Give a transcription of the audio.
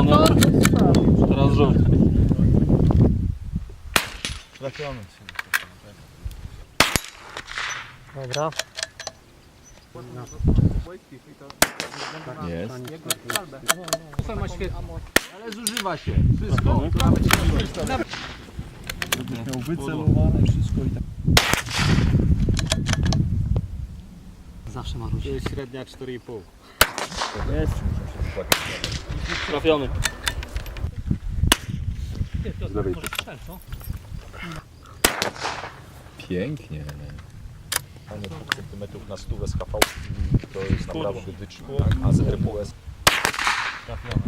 Trafiony. Teraz rzut. Trafiony. Dobra. Jest. Słuchaj, ma świetnie. Ale zużywa się. Wszystko. Miał wycelowane wszystko i tak. Zawsze ma różnicę. jest średnia 4,5. Jest. Trafiony. Z lewej. Pięknie. Mamy pół centymetrów na stówę z HV. To jest naprawdę wyczuł. A z RPS. Trafiony.